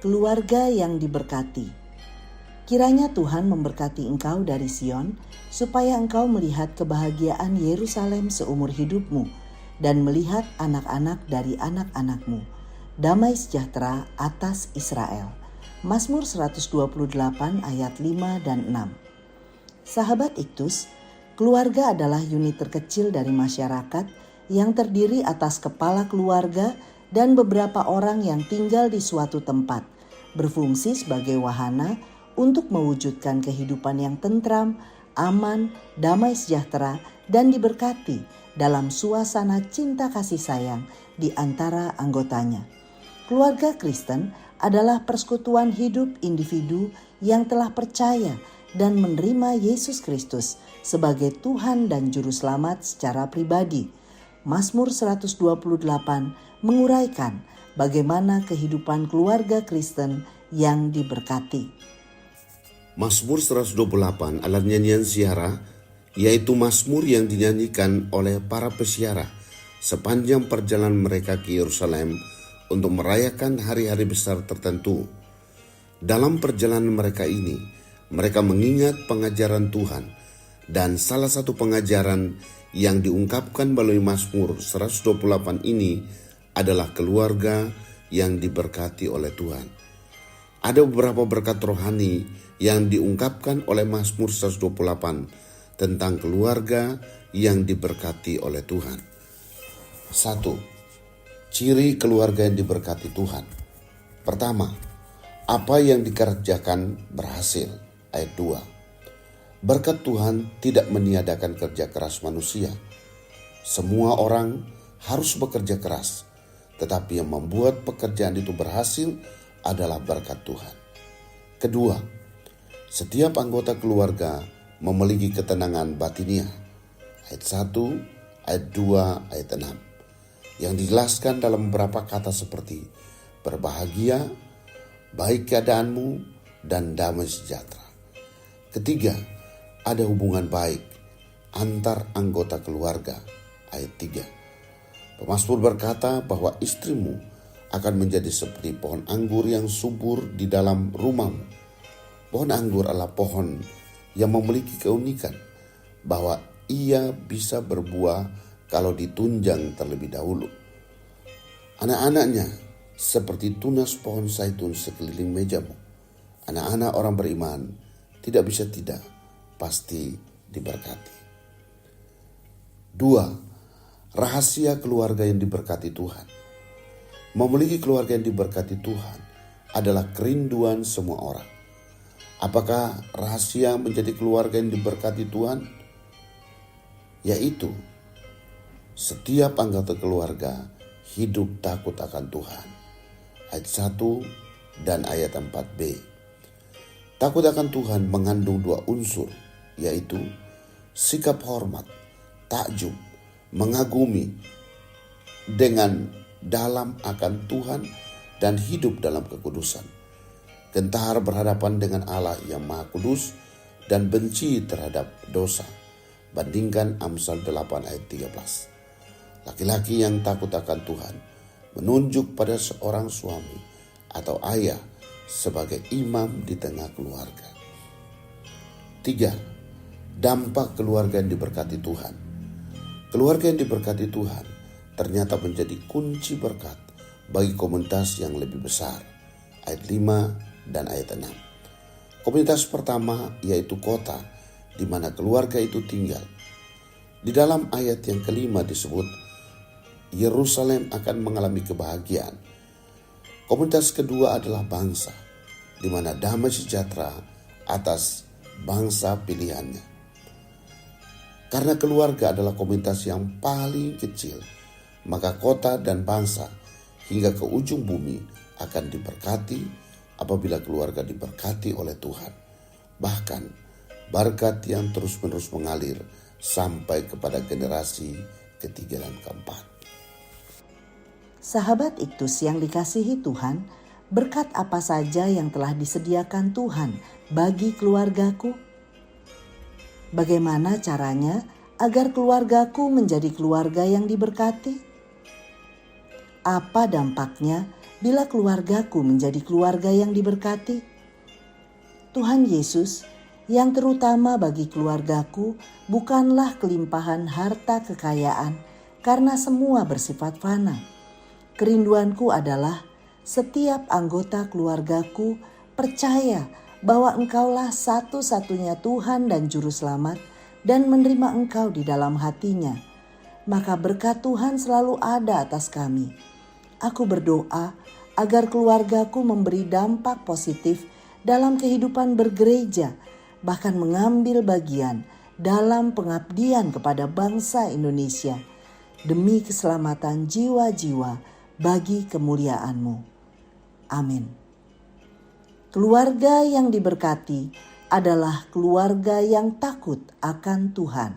keluarga yang diberkati. Kiranya Tuhan memberkati engkau dari Sion, supaya engkau melihat kebahagiaan Yerusalem seumur hidupmu dan melihat anak-anak dari anak-anakmu. Damai sejahtera atas Israel. Mazmur 128 ayat 5 dan 6. Sahabat Iktus, keluarga adalah unit terkecil dari masyarakat yang terdiri atas kepala keluarga dan beberapa orang yang tinggal di suatu tempat, berfungsi sebagai wahana untuk mewujudkan kehidupan yang tentram, aman, damai sejahtera, dan diberkati dalam suasana cinta kasih sayang di antara anggotanya. Keluarga Kristen adalah persekutuan hidup individu yang telah percaya dan menerima Yesus Kristus sebagai Tuhan dan Juru Selamat secara pribadi. Mazmur 128 menguraikan bagaimana kehidupan keluarga Kristen yang diberkati. Mazmur 128 adalah nyanyian ziarah, yaitu mazmur yang dinyanyikan oleh para peziarah sepanjang perjalanan mereka ke Yerusalem untuk merayakan hari-hari besar tertentu. Dalam perjalanan mereka ini, mereka mengingat pengajaran Tuhan, dan salah satu pengajaran yang diungkapkan melalui Mazmur 128 ini adalah keluarga yang diberkati oleh Tuhan. Ada beberapa berkat rohani yang diungkapkan oleh Mazmur 128 tentang keluarga yang diberkati oleh Tuhan. 1. Ciri keluarga yang diberkati Tuhan. Pertama, apa yang dikerjakan berhasil. Ayat 2. Berkat Tuhan tidak meniadakan kerja keras manusia. Semua orang harus bekerja keras, tetapi yang membuat pekerjaan itu berhasil adalah berkat Tuhan. Kedua, setiap anggota keluarga memiliki ketenangan batiniah. Ayat 1, ayat 2, ayat 6. Yang dijelaskan dalam beberapa kata seperti berbahagia, baik keadaanmu, dan damai sejahtera. Ketiga, ada hubungan baik antar anggota keluarga. Ayat 3. Pemazmur berkata bahwa istrimu akan menjadi seperti pohon anggur yang subur di dalam rumahmu. Pohon anggur adalah pohon yang memiliki keunikan bahwa ia bisa berbuah kalau ditunjang terlebih dahulu. Anak-anaknya seperti tunas pohon zaitun sekeliling mejamu. Anak-anak orang beriman tidak bisa tidak, pasti diberkati. 2. Rahasia keluarga yang diberkati Tuhan. Memiliki keluarga yang diberkati Tuhan adalah kerinduan semua orang. Apakah rahasia menjadi keluarga yang diberkati Tuhan? Yaitu setiap anggota keluarga hidup takut akan Tuhan. Ayat 1 dan ayat 4b. Takut akan Tuhan mengandung dua unsur, yaitu sikap hormat, takjub, mengagumi dengan dalam akan Tuhan dan hidup dalam kekudusan. Gentar berhadapan dengan Allah yang Maha Kudus dan benci terhadap dosa. Bandingkan Amsal 8 ayat 13. Laki-laki yang takut akan Tuhan menunjuk pada seorang suami atau ayah sebagai imam di tengah keluarga. 3. Dampak keluarga yang diberkati Tuhan. Keluarga yang diberkati Tuhan ternyata menjadi kunci berkat bagi komunitas yang lebih besar. Ayat 5 dan ayat 6. Komunitas pertama yaitu kota di mana keluarga itu tinggal. Di dalam ayat yang kelima disebut Yerusalem akan mengalami kebahagiaan. Komunitas kedua adalah bangsa, di mana damai sejahtera atas bangsa pilihannya. Karena keluarga adalah komunitas yang paling kecil, maka kota dan bangsa hingga ke ujung bumi akan diberkati apabila keluarga diberkati oleh Tuhan. Bahkan berkat yang terus-menerus mengalir sampai kepada generasi ketiga dan keempat. Sahabat Iktus yang dikasihi Tuhan, berkat apa saja yang telah disediakan Tuhan bagi keluargaku? Bagaimana caranya agar keluargaku menjadi keluarga yang diberkati? Apa dampaknya bila keluargaku menjadi keluarga yang diberkati? Tuhan Yesus, yang terutama bagi keluargaku bukanlah kelimpahan harta kekayaan, karena semua bersifat fana. Kerinduanku adalah setiap anggota keluargaku percaya bahwa Engkaulah satu-satunya Tuhan dan Juru Selamat dan menerima Engkau di dalam hatinya. Maka berkat Tuhan selalu ada atas kami. Aku berdoa agar keluargaku memberi dampak positif dalam kehidupan bergereja, bahkan mengambil bagian dalam pengabdian kepada bangsa Indonesia demi keselamatan jiwa-jiwa bagi kemuliaan-Mu. Amin. Keluarga yang diberkati adalah keluarga yang takut akan Tuhan.